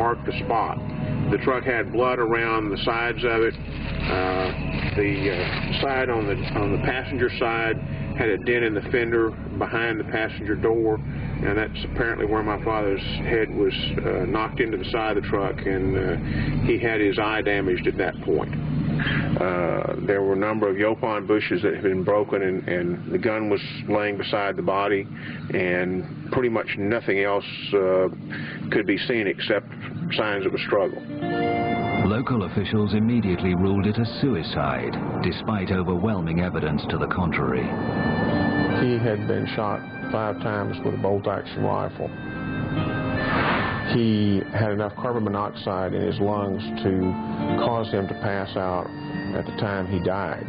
marked the spot. The truck had blood around the sides of it. The side on the passenger side had a dent in the fender behind the passenger door, and that's apparently where my father's head was knocked into the side of the truck, and he had his eye damaged at that point. There were a number of yopon bushes that had been broken, and the gun was laying beside the body, and pretty much nothing else could be seen except signs of a struggle. Local officials immediately ruled it a suicide, despite overwhelming evidence to the contrary. He had been shot 5 times with a bolt-action rifle. He had enough carbon monoxide in his lungs to cause him to pass out at the time he died.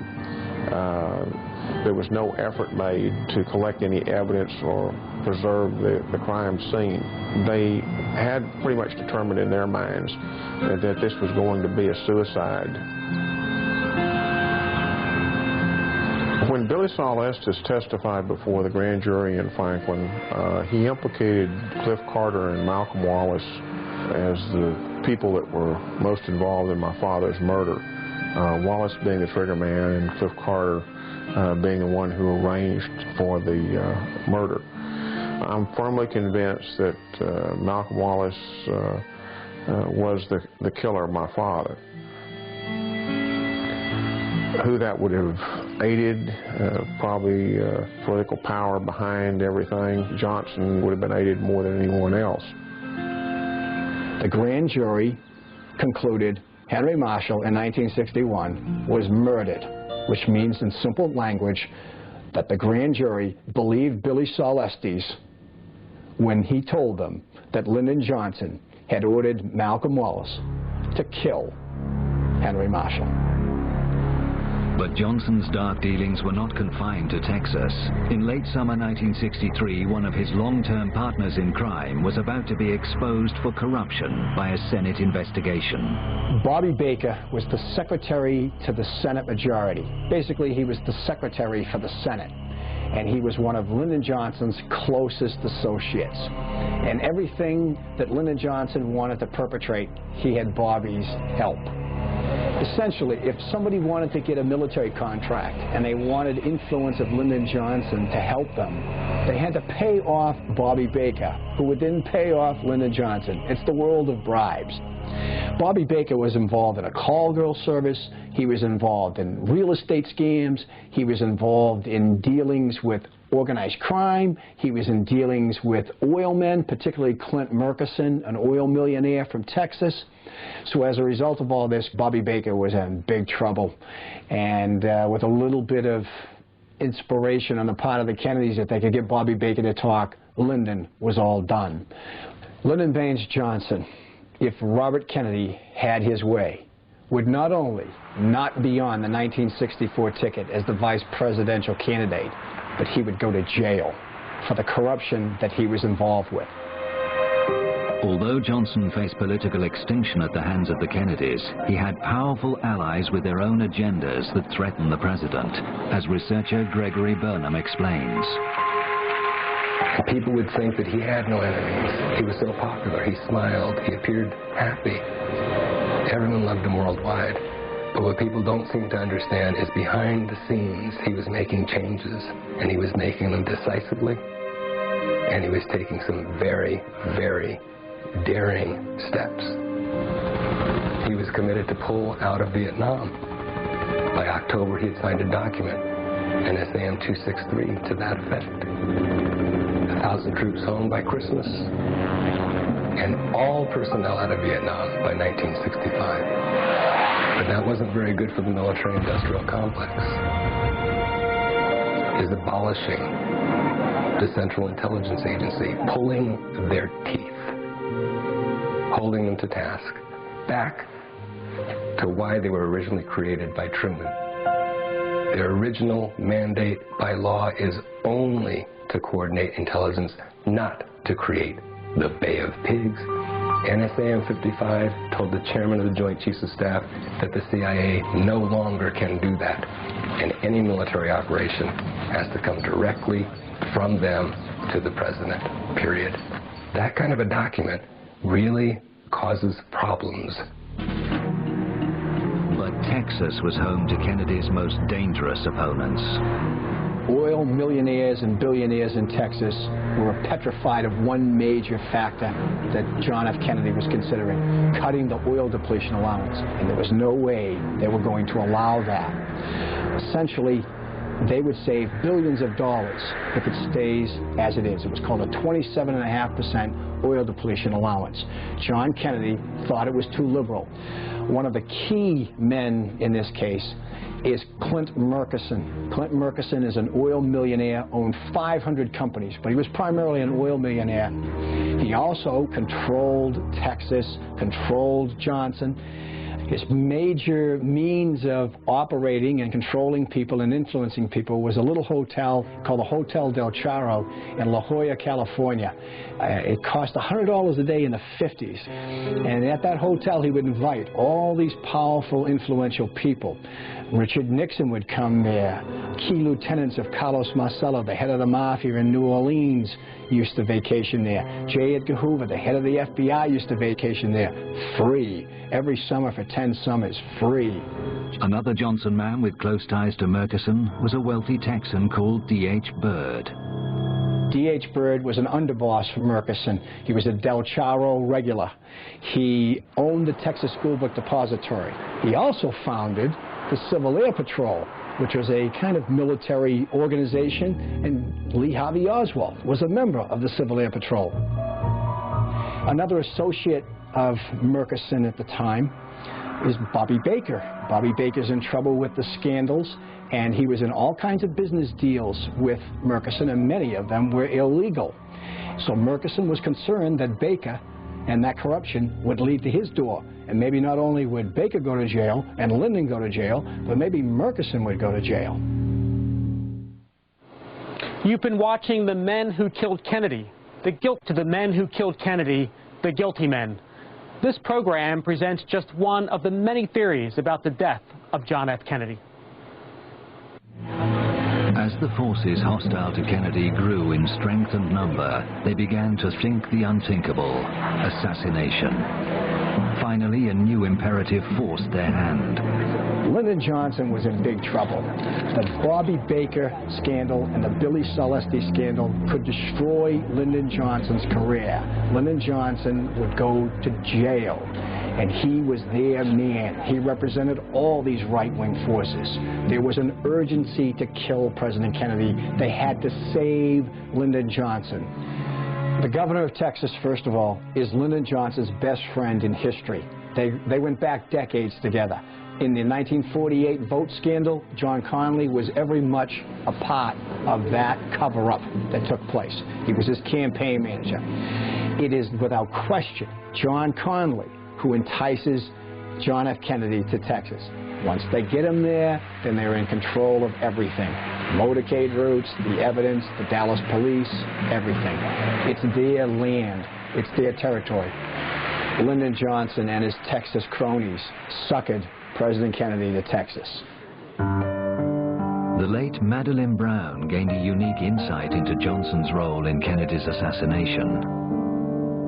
There was no effort made to collect any evidence or preserve the crime scene. They had pretty much determined in their minds that this was going to be a suicide. When Billy Saul Estes testified before the grand jury in Franklin, he implicated Cliff Carter and Malcolm Wallace as the people that were most involved in my father's murder. Wallace being the trigger man and Cliff Carter being the one who arranged for the murder. I'm firmly convinced that Malcolm Wallace was the killer of my father. Who that would have aided, probably political power behind everything. Johnson would have been aided more than anyone else. The grand jury concluded Henry Marshall in 1961 was murdered, which means in simple language that the grand jury believed Billy Saul Estes when he told them that Lyndon Johnson had ordered Malcolm Wallace to kill Henry Marshall. But Johnson's dark dealings were not confined to Texas. In late summer 1963, one of his long-term partners in crime was about to be exposed for corruption by a Senate investigation. Bobby Baker was the secretary to the Senate majority. Basically, he was the secretary for the Senate. And he was one of Lyndon Johnson's closest associates. And everything that Lyndon Johnson wanted to perpetrate, he had Bobby's help. Essentially, if somebody wanted to get a military contract and they wanted influence of Lyndon Johnson to help them, they had to pay off Bobby Baker, who would then pay off Lyndon Johnson. It's the world of bribes. Bobby Baker was involved in a call girl service. He was involved in real estate scams. He was involved in dealings with organized crime. He was in dealings with oil men, particularly Clint Murchison, an oil millionaire from Texas. So as a result of all this, Bobby Baker was in big trouble. And with a little bit of inspiration on the part of the Kennedys that they could get Bobby Baker to talk, Lyndon was all done. Lyndon Baines Johnson, if Robert Kennedy had his way, would not only not be on the 1964 ticket as the vice presidential candidate, but he would go to jail for the corruption that he was involved with. Although Johnson faced political extinction at the hands of the Kennedys, he had powerful allies with their own agendas that threatened the president, as researcher Gregory Burnham explains. People would think that he had no enemies. He was so popular. He smiled. He appeared happy. Everyone loved him worldwide. But what people don't seem to understand is behind the scenes, he was making changes, and he was making them decisively, and he was taking some very, very daring steps. He was committed to pull out of Vietnam. By October, he had signed a document, an SAM 263, to that effect. 1,000 troops home by Christmas, and all personnel out of Vietnam by 1965. But that wasn't very good for the military-industrial complex. Is abolishing the Central Intelligence Agency, pulling their teeth, holding them to task, back to why they were originally created by Truman. Their original mandate by law is only to coordinate intelligence, not to create the Bay of Pigs. NSAM 55 told the chairman of the Joint Chiefs of Staff that the CIA no longer can do that, and any military operation has to come directly from them to the president, period. That kind of a document really, causes problems. But Texas was home to Kennedy's most dangerous opponents. Oil millionaires and billionaires in Texas were petrified of one major factor that John F. Kennedy was considering, cutting the oil depletion allowance. And there was no way they were going to allow that. Essentially, they would save billions of dollars if it stays as it is. It was called a 27.5% oil depletion allowance. John Kennedy thought it was too liberal. One of the key men in this case is Clint Murchison. Clint Murchison is an oil millionaire, owned 500 companies, but he was primarily an oil millionaire. He also controlled Texas, controlled Johnson. His major means of operating and controlling people and influencing people was a little hotel called the Hotel Del Charro in La Jolla, California. It cost $100 a day in the 50s. And at that hotel, he would invite all these powerful, influential people. Richard Nixon would come there. Key lieutenants of Carlos Marcello, the head of the mafia in New Orleans, used to vacation there. J. Edgar Hoover, the head of the FBI, used to vacation there. Free. Every summer for 10 summers. Free. Another Johnson man with close ties to Murchison was a wealthy Texan called D.H. Byrd. D.H. Byrd was an underboss for Murchison. He was a Del Charro regular. He owned the Texas School Book Depository. He also founded the Civil Air Patrol, which was a kind of military organization, and Lee Harvey Oswald was a member of the Civil Air Patrol. Another associate of Murchison at the time is Bobby Baker. Bobby Baker's in trouble with the scandals, and he was in all kinds of business deals with Murchison, and many of them were illegal. So Murchison was concerned that Baker and that corruption would lead to his door. And maybe not only would Baker go to jail and Lyndon go to jail, but maybe Murchison would go to jail. You've been watching The Men Who Killed Kennedy. The guilt to the men who killed Kennedy, the guilty men. This program presents just one of the many theories about the death of John F. Kennedy. As the forces hostile to Kennedy grew in strength and number, they began to think the unthinkable: assassination. Finally, a new imperative forced their hand. Lyndon Johnson was in big trouble. The Bobby Baker scandal and the Billy Celeste scandal could destroy Lyndon Johnson's career. Lyndon Johnson would go to jail, and he was their man. He represented all these right-wing forces. There was an urgency to kill President Kennedy. They had to save Lyndon Johnson. The governor of Texas, first of all, is Lyndon Johnson's best friend in history. They went back decades together. In the 1948 vote scandal, John Connally was every much a part of that cover-up that took place. He was his campaign manager. It is without question John Connally who entices John F. Kennedy to Texas. Once they get him there, then they're in control of everything. Motorcade routes, the evidence, the Dallas police, everything. It's their land. It's their territory. Lyndon Johnson and his Texas cronies suckered President Kennedy to Texas. The late Madeleine Brown gained a unique insight into Johnson's role in Kennedy's assassination.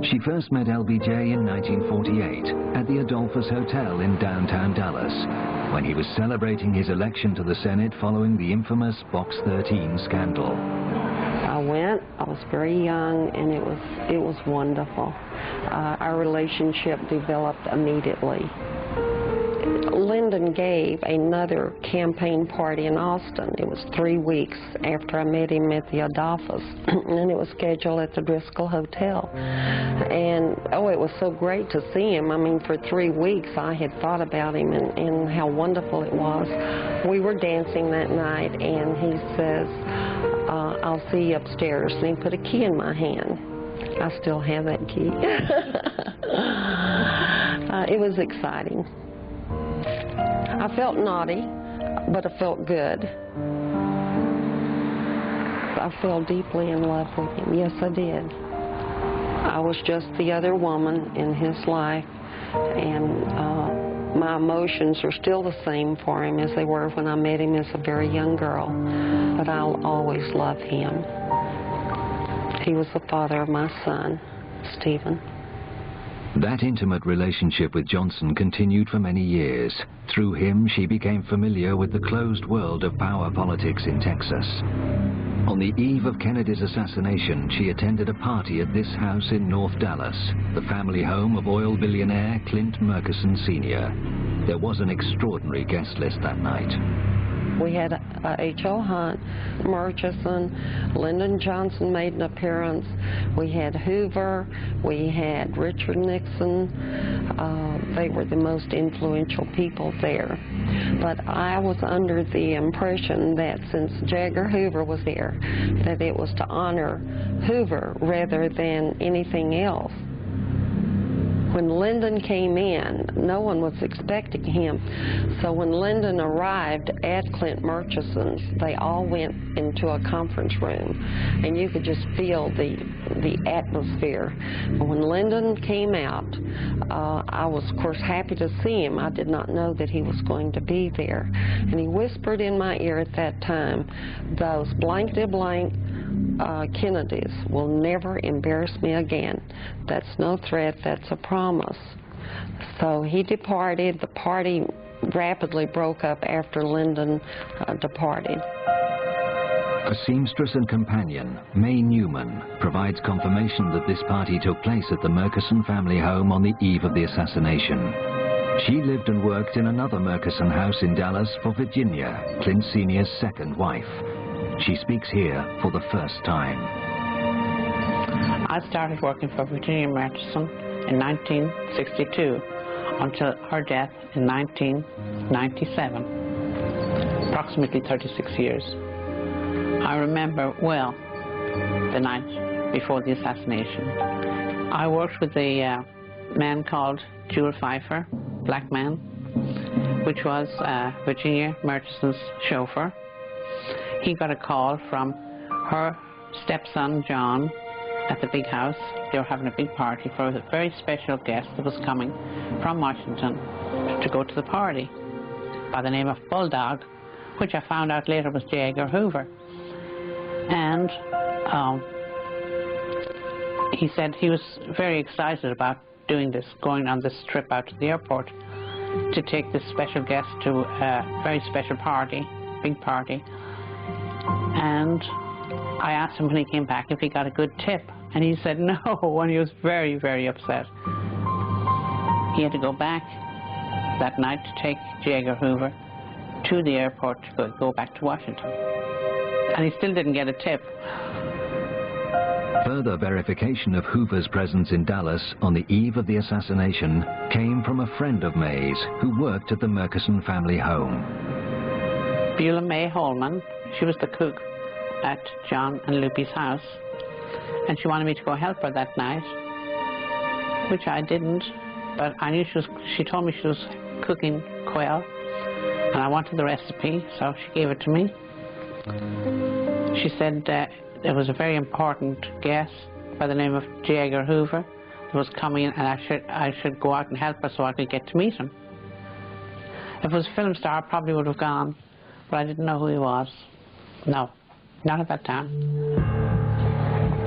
She first met LBJ in 1948 at the Adolphus Hotel in downtown Dallas, when he was celebrating his election to the Senate following the infamous Box 13 scandal. I went, I was very young, and it was wonderful. Our relationship developed immediately. Lyndon gave another campaign party in Austin. It was 3 weeks after I met him at the Adolphus, and it was scheduled at the Driscoll Hotel. And, oh, it was so great to see him. I mean, for 3 weeks I had thought about him and how wonderful it was. We were dancing that night, and he says, I'll see you upstairs. And he put a key in my hand. I still have that key. It was exciting. I felt naughty, but I felt good. I fell deeply in love with him. Yes, I did. I was just the other woman in his life, and my emotions are still the same for him as they were when I met him as a very young girl. But I'll always love him. He was the father of my son, Stephen. That intimate relationship with Johnson continued for many years. Through him, she became familiar with the closed world of power politics in Texas. On the eve of Kennedy's assassination, she attended a party at this house in North Dallas, the family home of oil billionaire Clint Murchison Sr. There was an extraordinary guest list that night. We had H.O. Hunt, Murchison, Lyndon Johnson made an appearance. We had Hoover, we had Richard Nixon. They were the most influential people there. But I was under the impression that since Jagger Hoover was there, that it was to honor Hoover rather than anything else. When Lyndon came in, no one was expecting him. So when Lyndon arrived at Clint Murchison's, they all went into a conference room, and you could just feel the atmosphere. When Lyndon came out, I was, of course, happy to see him. I did not know that he was going to be there. And he whispered in my ear at that time, "Those blank de blank Kennedys will never embarrass me again. That's no threat, that's a promise." So he departed. The party rapidly broke up after Lyndon departed. A seamstress and companion, May Newman, provides confirmation that this party took place at the Murchison family home on the eve of the assassination. She lived and worked in another Murchison house in Dallas for Virginia, Clint Sr.'s second wife. She speaks here for the first time. I started working for Virginia Murchison in 1962 until her death in 1997, approximately 36 years. I remember well the night before the assassination. I worked with a man called Jewel Pfeiffer, black man, which was Virginia Murchison's chauffeur. He got a call from her stepson, John, at the big house. They were having a big party for a very special guest that was coming from Washington to go to the party by the name of Bulldog, which I found out later was J. Edgar Hoover. And he said he was very excited about doing this, going on this trip out to the airport to take this special guest to a very special party, big party. And I asked him when he came back if he got a good tip, and he said no, and he was very, very upset. He had to go back that night to take J. Edgar Hoover to the airport to go back to Washington. And he still didn't get a tip. Further verification of Hoover's presence in Dallas on the eve of the assassination came from a friend of May's who worked at the Murchison family home. Beulah May Holman, she was the cook at John and Lupe's house, and she wanted me to go help her that night, which I didn't, but I knew she told me she was cooking quail, and I wanted the recipe, so she gave it to me. She said there was a very important guest by the name of J. Edgar Hoover that was coming in, and I should go out and help her so I could get to meet him. If it was a film star, I probably would have gone, but I didn't know who he was. No, not at that time.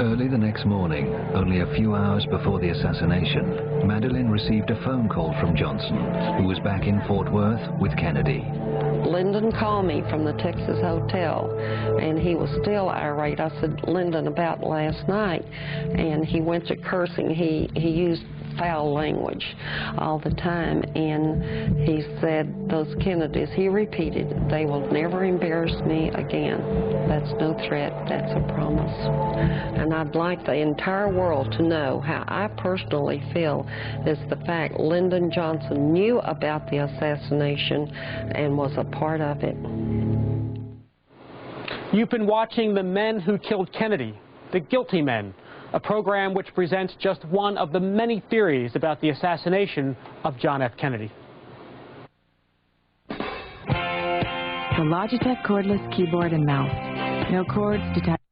Early the next morning, only a few hours before the assassination, Madeline received a phone call from Johnson, who was back in Fort Worth with Kennedy. Lyndon called me from the Texas hotel, and he was still irate. I said, "Lyndon, about last night," and he went to cursing. He used foul language all the time, and he said, "Those Kennedys," he repeated, "they will never embarrass me again. That's no threat, that's a promise." And I'd like the entire world to know how I personally feel is the fact Lyndon Johnson knew about the assassination and was a part of it. You've been watching The Men Who Killed Kennedy, The Guilty Men, a program which presents just one of the many theories about the assassination of John F. Kennedy. The Logitech cordless keyboard and mouse. No cords detached.